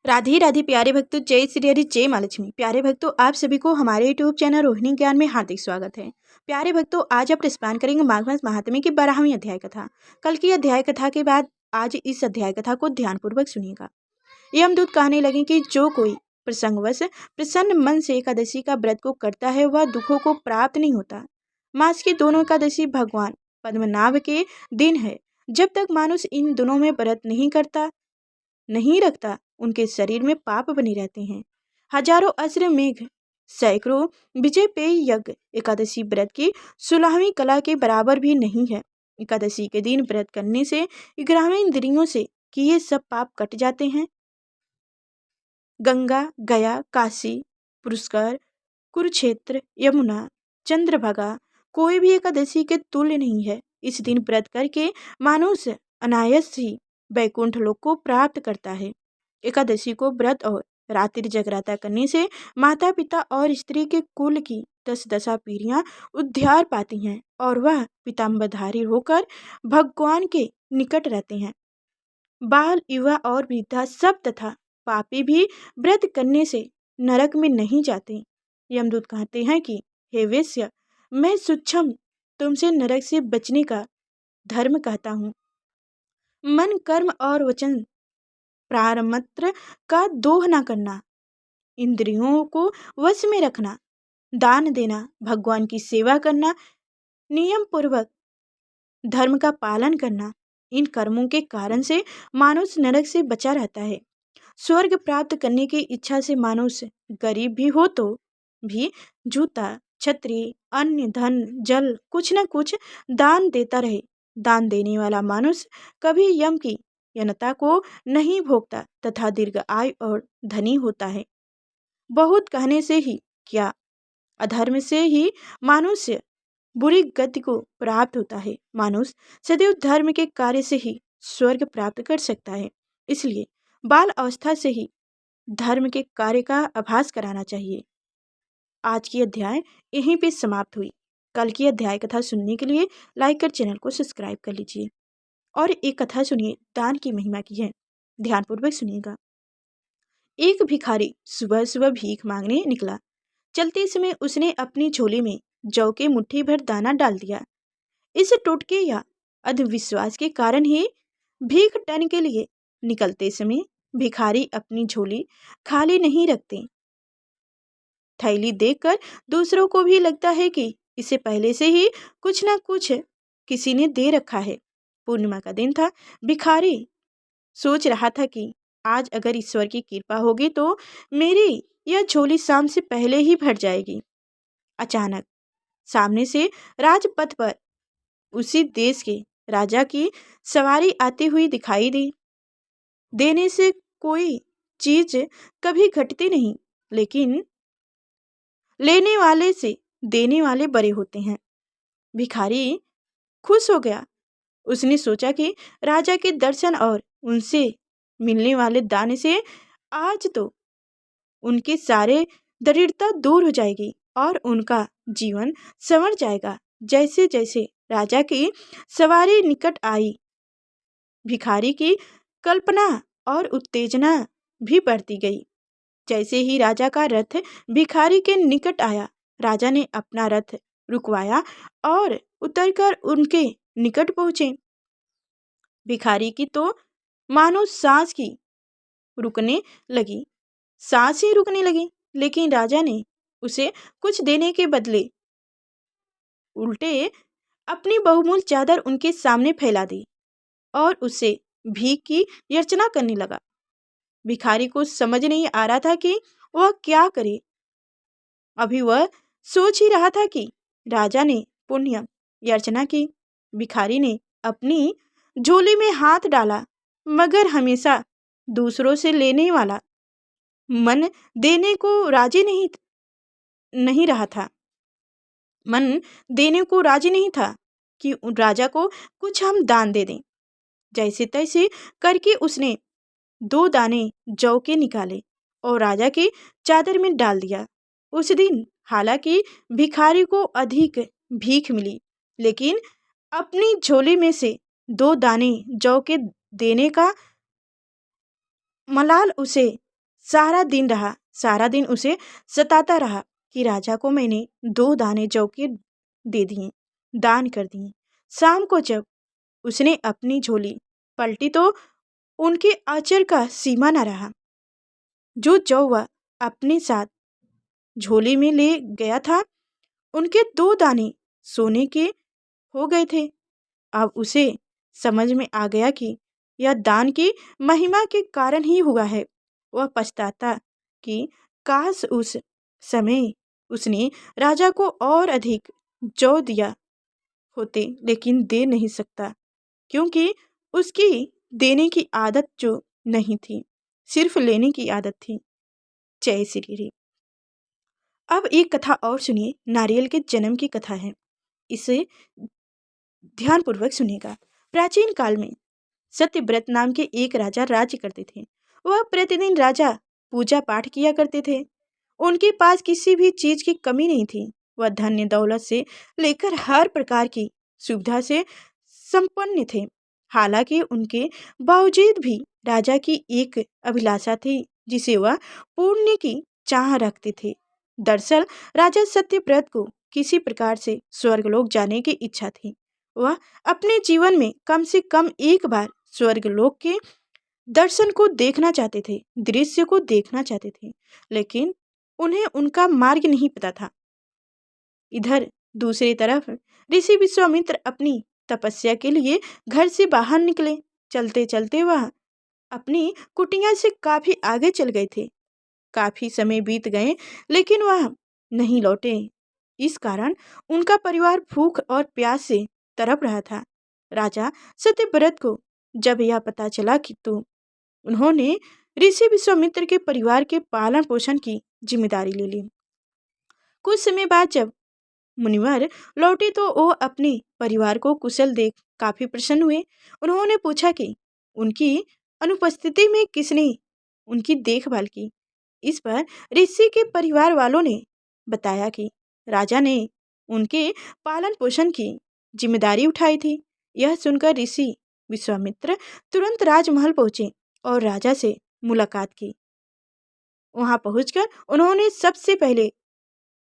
राधे राधे प्यारे भक्तों, जय श्री हरि, जय माँ लक्ष्मी। प्यारे भक्तों, आप सभी को हमारे यूट्यूब चैनल रोहिणी ज्ञान में हार्दिक स्वागत है। प्यारे भक्तों, आज आप स्मरण करेंगे माघ मास महात्म्य की 12वीं अध्याय कथा। कल की अध्याय कथा के बाद आज इस अध्याय कथा को ध्यानपूर्वक सुनिएगा। यमदूत कहने लगे कि जो कोई प्रसंगवश प्रसन्न मन से एकादशी का व्रत को करता है वह दुखों को प्राप्त नहीं होता। मास की दोनों एकादशी भगवान पद्मनाभ के दिन है। जब तक मानुष इन दिनों में व्रत नहीं रखता, उनके शरीर में पाप बने रहते हैं। हजारों अस्त्र मेघ, सैकड़ों विजय पेय यज्ञ एकादशी व्रत की 16वीं कला के बराबर भी नहीं है। एकादशी के दिन व्रत करने से 11वें इंद्रियों से किए सब पाप कट जाते हैं। गंगा, गया, काशी, पुष्कर, कुरुक्षेत्र, यमुना, चंद्रभागा कोई भी एकादशी के तुल्य नहीं है। इस दिन व्रत करके मनुष्य अनायास ही वैकुंठ लोक को प्राप्त करता है। एकादशी को व्रत और रात्रि जगराता करने से माता पिता और स्त्री के कुल की 10 पीढ़ियां उद्धार पाती हैं और वह पीताम्बरधारी होकर भगवान के निकट रहते हैं। बाल, युवा और वृद्धा सब तथा पापी भी व्रत करने से नरक में नहीं जाते। यमदूत कहते हैं कि हे वेश्य, मैं सूक्ष्म तुमसे नरक से बचने का धर्म कहता हूँ। मन, कर्म और वचन प्रारमात्र का दोह न करना, इंद्रियों को वश में रखना, दान देना, भगवान की सेवा करना, नियम पूर्वक धर्म का पालन करना, इन कर्मों के कारण से मानुष नरक से बचा रहता है। स्वर्ग प्राप्त करने की इच्छा से मानुष गरीब भी हो तो भी जूता, छतरी, अन्य धन, जल कुछ न कुछ दान देता रहे। दान देने वाला मानुष कभी यम की यनता को नहीं भोगता तथा दीर्घ आयु और धनी होता है। बहुत कहने से ही क्या, अधर्म से ही मनुष्य बुरी गति को प्राप्त होता है। मानुष सदैव धर्म के कार्य से ही स्वर्ग प्राप्त कर सकता है। इसलिए बाल अवस्था से ही धर्म के कार्य का अभ्यास कराना चाहिए। आज की अध्याय यहीं पे समाप्त हुई। कल की अध्याय कथा सुनने के लिए लाइक कर चैनल को सब्सक्राइब कर लीजिए। और एक कथा सुनिए, दान की महिमा की है, ध्यानपूर्वक सुनिएगा। एक भिखारी सुबह सुबह भीख मांगने निकला। चलते समय उसने अपनी झोली में जौ के मुट्ठी भर दाना डाल दिया। इस टोटके या अंधविश्वास के कारण ही भीख टन के लिए निकलते समय भिखारी अपनी झोली खाली नहीं रखते। थैली देखकर दूसरों को भी लगता है कि इसे पहले से ही कुछ न कुछ किसी ने दे रखा है। पूर्णिमा का दिन था। भिखारी सोच रहा था कि आज अगर ईश्वर की कृपा होगी तो मेरी यह झोली शाम से पहले ही भर जाएगी। अचानक सामने से राजपथ पर उसी देश के राजा की सवारी आती हुई दिखाई दी। देने से कोई चीज कभी घटती नहीं, लेकिन लेने वाले से देने वाले बड़े होते हैं। भिखारी खुश हो गया। उसने सोचा कि राजा के दर्शन और उनसे मिलने वाले दान से आज तो उनकी सारे दरिद्रता दूर हो जाएगी और उनका जीवन संवर जाएगा। जैसे जैसे राजा की सवारी निकट आई, भिखारी की कल्पना और उत्तेजना भी बढ़ती गई। जैसे ही राजा का रथ भिखारी के निकट आया, राजा ने अपना रथ रुकवाया और उतरकर उनके निकट पहुंचे। भिखारी की तो मानो सांस ही रुकने लगी, लेकिन राजा ने उसे कुछ देने के बदले उल्टे अपनी बहुमूल्य चादर उनके सामने फैला दी और उससे भीख की याचना करने लगा। भिखारी को समझ नहीं आ रहा था कि वह क्या करे। अभी वह सोच ही रहा था कि राजा ने पुण्य याचना की। भिखारी ने अपनी झोली में हाथ डाला, मगर हमेशा दूसरों से लेने वाला मन देने को राजी नहीं रहा था। मन देने को राजी नहीं था कि राजा को कुछ हम दान दे दें। जैसे तैसे करके उसने 2 दाने जौ के निकाले और राजा की चादर में डाल दिया। उस दिन हालांकि भिखारी को अधिक भीख मिली, लेकिन अपनी झोली में से 2 दाने जौ के देने का मलाल उसे सारा दिन उसे सताता रहा कि राजा को मैंने 2 दाने जौ के दे दिए, दान कर दिए। शाम को जब उसने अपनी झोली पलटी तो उनके आचर का सीमा न रहा। जो जौ वह अपने साथ झोली में ले गया था, उनके 2 दाने सोने के हो गए थे। अब उसे समझ में आ गया कि यह दान की महिमा के कारण ही हुआ है। वह पछताता कि काश उस समय उसने राजा को और अधिक जौ दिया होते, लेकिन दे नहीं सकता क्योंकि उसकी देने की आदत जो नहीं थी, सिर्फ लेने की आदत थी। जय श्री राम। अब एक कथा और सुनिए, नारियल के जन्म की कथा है। इसे ध्यानपूर्वक सुनिएगा। प्राचीन काल में सत्यव्रत नाम के एक राजा राज्य करते थे। वह प्रतिदिन राजा पूजा पाठ किया करते थे। उनके पास किसी भी चीज की कमी नहीं थी। वह धन्य दौलत से लेकर हर प्रकार की सुविधा से संपन्न थे। हालांकि उनके बावजूद भी राजा की एक अभिलाषा थी जिसे वह पूर्ण की चाह रखते थे। दरअसल राजा सत्यव्रत को किसी प्रकार से स्वर्गलोक जाने की इच्छा थी। वह अपने जीवन में कम से कम एक बार स्वर्गलोक के दर्शन को देखना चाहते थे, दृश्य को देखना चाहते थे, लेकिन उन्हें उनका मार्ग नहीं पता था। इधर दूसरी तरफ ऋषि विश्वामित्र अपनी तपस्या के लिए घर से बाहर निकले। चलते चलते वह अपनी कुटिया से काफी आगे चल गए थे। काफी समय बीत गए लेकिन वह नहीं लौटे। इस कारण उनका परिवार भूख और प्यास से तड़प रहा था। राजा सत्यव्रत को जब यह पता चला कि तो उन्होंने ऋषि विश्वामित्र के परिवार के पालन पोषण की जिम्मेदारी ले ली। कुछ समय बाद जब मुनिवर लौटे तो वो अपने परिवार को कुशल देख काफी प्रसन्न हुए। उन्होंने पूछा कि उनकी अनुपस्थिति में किसने उनकी देखभाल की। इस पर ऋषि के परिवार वालों ने बताया कि राजा ने उनके पालन पोषण की जिम्मेदारी उठाई थी। यह सुनकर ऋषि विश्वामित्र तुरंत राजमहल पहुंचे और राजा से मुलाकात की। वहां पहुंचकर उन्होंने सबसे पहले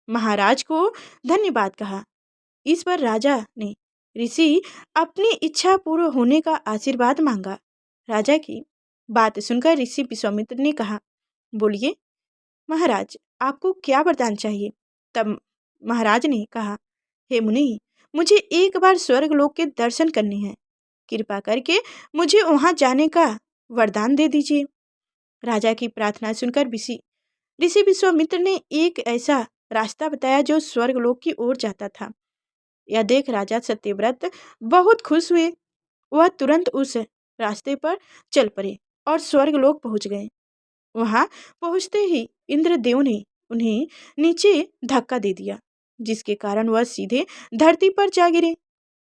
महाराज को धन्यवाद कहा। इस पर राजा ने ऋषि अपनी इच्छा पूर्ण होने का आशीर्वाद मांगा। राजा की बात सुनकर ऋषि विश्वामित्र ने कहा, बोलिए महाराज, आपको क्या वरदान चाहिए। तब महाराज ने कहा, हे मुनि, मुझे एक बार स्वर्गलोक के दर्शन करने हैं। कृपा करके मुझे वहां जाने का वरदान दे दीजिए। राजा की प्रार्थना सुनकर ऋषि विश्वामित्र ने एक ऐसा रास्ता बताया जो स्वर्गलोक की ओर जाता था। यह देख राजा सत्यव्रत बहुत खुश हुए। वह तुरंत उस रास्ते पर चल पड़े और स्वर्गलोक पहुंच गए। वहां पहुंचते ही इंद्रदेव ने उन्हें नीचे धक्का दे दिया, जिसके कारण वह सीधे धरती पर जा गिरे।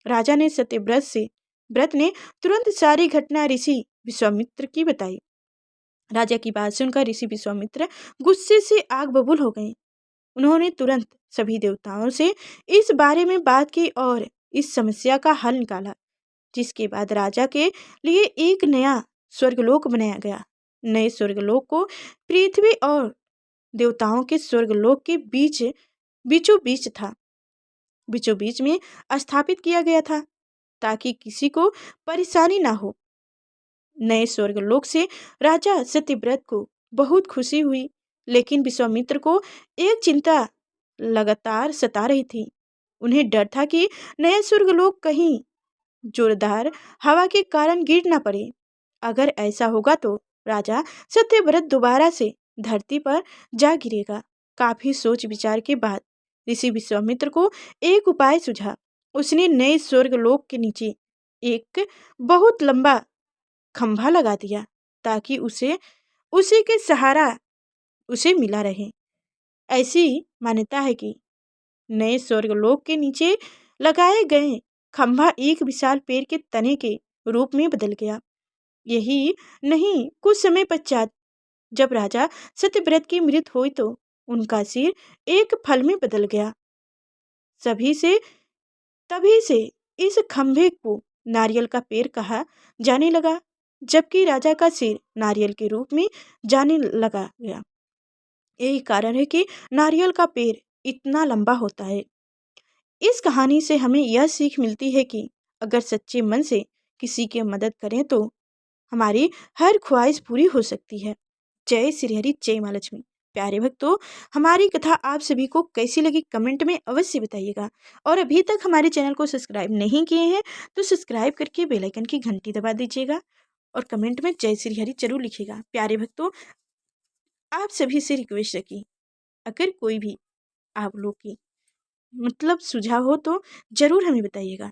राजा ने सत्यव्रत ने तुरंत सारी घटना ऋषि विश्वामित्र की बताई। राजा की बात सुनकर ऋषि विश्वामित्र गुस्से से आग बबूल हो गए। उन्होंने तुरंत सभी देवताओं से इस बारे में बात की और इस समस्या का हल निकाला, जिसके बाद राजा के लिए एक नया स्वर्गलोक बनाया गया। नए स्वर्गलोक को पृथ्वी और देवताओं के स्वर्गलोक के बीचों बीच में स्थापित किया गया था, ताकि किसी को परेशानी ना हो। नए स्वर्गलोक से राजा सत्यव्रत को बहुत खुशी हुई, लेकिन विश्वामित्र को एक चिंता लगातार सता रही थी। उन्हें डर था कि नया स्वर्गलोक कहीं जोरदार हवा के कारण गिर ना पड़े। अगर ऐसा होगा तो राजा सत्यव्रत दोबारा से धरती पर जा गिरेगा। काफी सोच विचार के बाद ऋषि विश्वामित्र को एक उपाय सूझा। उसने नए स्वर्गलोक के नीचे एक बहुत लंबा खंभा लगा दिया, ताकि उसी के सहारा उसे मिला रहे। ऐसी मान्यता है कि नए स्वर्गलोक के नीचे लगाए गए खंभा एक विशाल पेड़ के तने के रूप में बदल गया। यही नहीं, कुछ समय पश्चात जब राजा सत्यव्रत की मृत्यु हुई तो उनका सिर एक फल में बदल गया। तभी से इस खंभे को नारियल का पेड़ कहा जाने लगा। जबकि राजा का सिर नारियल के रूप में जाने लगा गया। यही कारण है कि नारियल का पेड़ इतना लंबा होता है। इस कहानी से हमें यह सीख मिलती है कि अगर सच्चे मन से किसी की मदद करें तो हमारी हर ख्वाहिश पूरी हो सकती है। जय श्री हरि, जय माँ लक्ष्मी। प्यारे भक्तों, हमारी कथा आप सभी को कैसी लगी कमेंट में अवश्य बताइएगा। और अभी तक हमारे चैनल को सब्सक्राइब नहीं किए हैं तो सब्सक्राइब करके बेल आइकन की घंटी दबा दीजिएगा और कमेंट में जय श्री हरि जरूर लिखिएगा। प्यारे भक्तों, आप सभी से रिक्वेस्ट है कि अगर कोई भी आप लोग की सुझाव हो तो ज़रूर हमें बताइएगा।